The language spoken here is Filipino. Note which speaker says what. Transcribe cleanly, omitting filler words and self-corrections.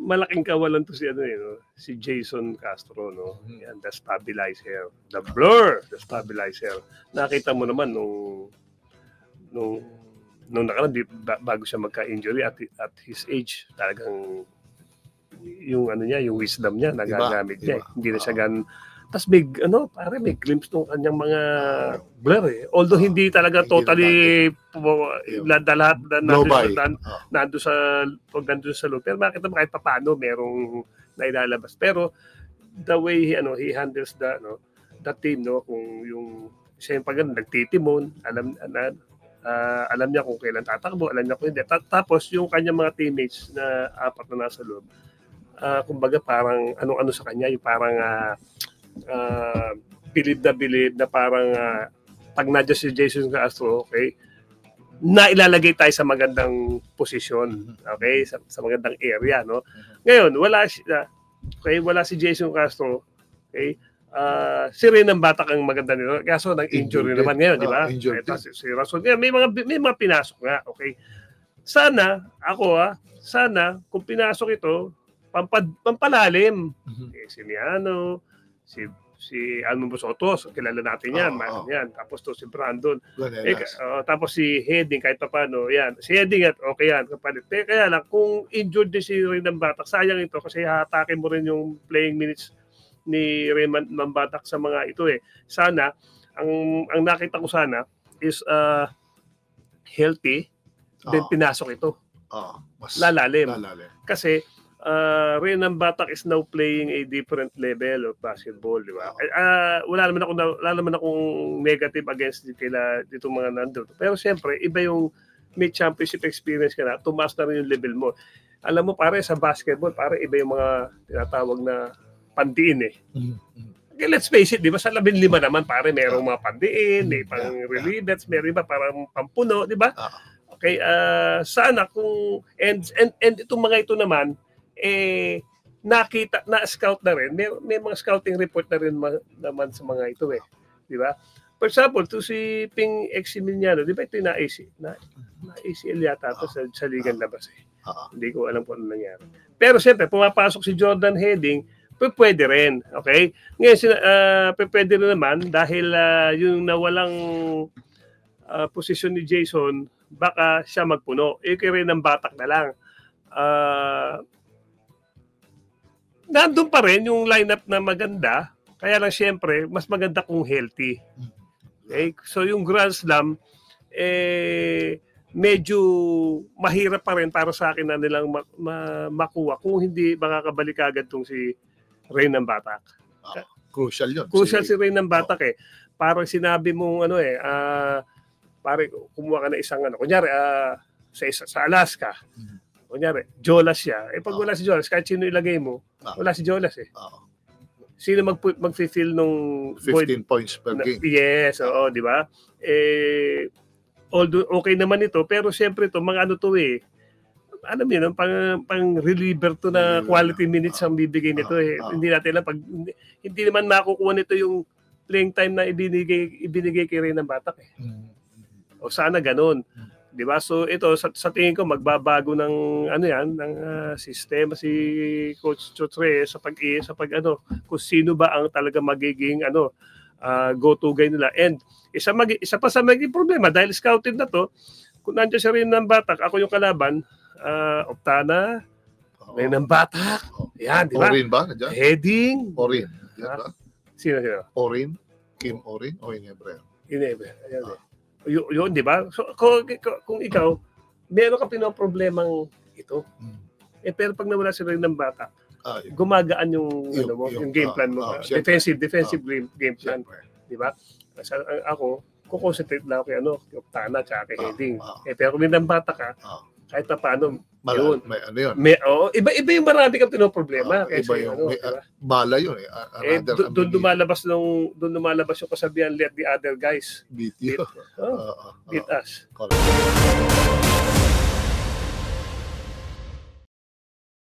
Speaker 1: malaking kawalan to si ano no? Si Jason Castro no. Yan, the stabilizer, the blur, the stabilizer. Nakita mo naman nung nakaraan bago siya magka-injury at his age, talagang yung ano niya, yung wisdom niya nagagamit niya. Hindi na siya tas may may glimpse ng kanyang mga blur eh. Although hindi talaga totally lahat nando sa loob. Pero makita mo kahit paano merong nailalabas. Pero the way he handles the team kung yung siya yung pag nagtitimon, alam niya kung kailan tatakbo, alam niya kung hindi. Tapos yung kanyang mga teammates na apat na nasa loob, kumbaga parang ano sa kanya, yung parang bilib na parang pag nadya si Jason Castro, okay, na ilalagay tayo sa magandang posisyon, okay, sa magandang area, no? Ngayon, wala si Jason Castro, okay, si Renan Batak ang maganda nito, kaso nag-injury naman ngayon, di ba? Si Rason, may mga pinasok nga, okay. Sana kung pinasok ito, pampalalim. Si Miano, si Almo Bosotos, kilala natin yan, yan. Tapos to si Brandon. Tapos si Heading kahit paano, yan. Si Heading okay yan, kapalit. Kaya lang kung injured din si Renan Batak, sayang ito kasi hatakin mo rin yung playing minutes ni Renan Batak sa mga ito eh. Sana ang nakita ko sana is healthy, then pinasok ito. Mas lalalim. Kasi Renan Batak is now playing a different level of basketball, di ba? Wala naman akong negative against dito mga nandun. Pero siyempre, iba yung may championship experience ka na, tumaas na rin yung level mo. Alam mo, pare, sa basketball, pare, iba yung mga tinatawag na pandiin eh. Okay, let's face it, di ba? Sa 15 naman, pare, merong mga pandiin, may pang relievers, may iba parang pampuno, di ba? Okay, sana kung, and itong mga ito naman, nakita na scout na rin, may mga scouting report na rin naman sa mga ito eh, di ba? For example, to si Ping Eximiliano, di ba ito na ACL yata ito sa ligang labas eh. Hindi ko alam kung ano nangyari. Pero siyempre, pumapasok si Jordan Heading, pwede rin, okay? Ngayon, pwede rin naman dahil yung nawalang posisyon ni Jason, baka siya magpuno. Kaya rin ng Batak na lang. Nandun pa rin yung lineup na maganda, kaya lang siyempre, mas maganda kung healthy. Okay? So yung Grand Slam, medyo mahirap pa rin para sa akin na nilang makuha kung hindi makakabalik agad tong si Renan Batak.
Speaker 2: Crucial yun.
Speaker 1: Crucial si Renan Batak eh. Parang sinabi mong parang kumuha ka na isang kunyari sa Alaska. Kunyari, Jolas siya. Pag wala si Jolas, kahit sino ilagay mo, wala si Jolas eh. Sino mag-fulfill nung
Speaker 2: 15 points per game?
Speaker 1: Yes, di ba? Although okay naman ito, pero siyempre ito, mga alam mo yun, pang reliever to na quality minutes ang bibigay nito eh. Hindi natin lang, hindi naman makukuha nito yung playing time na ibinigay kay Renan Batak eh. O sana ganun. Di ba? So ito sa tingin ko magbabago ng ng sistema si Coach Chotre sa pag kung sino ba ang talaga magiging go-to guy nila. And isa pa sa magiging problema dahil scouted na to, kung nandiyan siya rin ng Batak, ako yung kalaban, Optana, Renan Batak. Yan, di ba?
Speaker 2: Orin ba?
Speaker 1: Heading.
Speaker 2: Orin. Yan ba?
Speaker 1: Sino?
Speaker 2: Orin? Kim Orin o Inebre?
Speaker 1: Inebre. Ayan. Yun, di ba? So, kung ikaw, meron ka pinoproblemang ito. Pero pag nawala si Renan Batak, gumagaan yung game plan mo. Defensive game plan. Di ba? Ako, kukonsentrate lang kay Optana at kay Heading. Pero kung Renan Batak ka, kahit na paano, yun. Iba yung marami kang pinoproblema.
Speaker 2: Iba yung bala yun eh.
Speaker 1: Doon lumalabas yung kasabihan, let the other guys
Speaker 2: beat you.
Speaker 1: Beat us.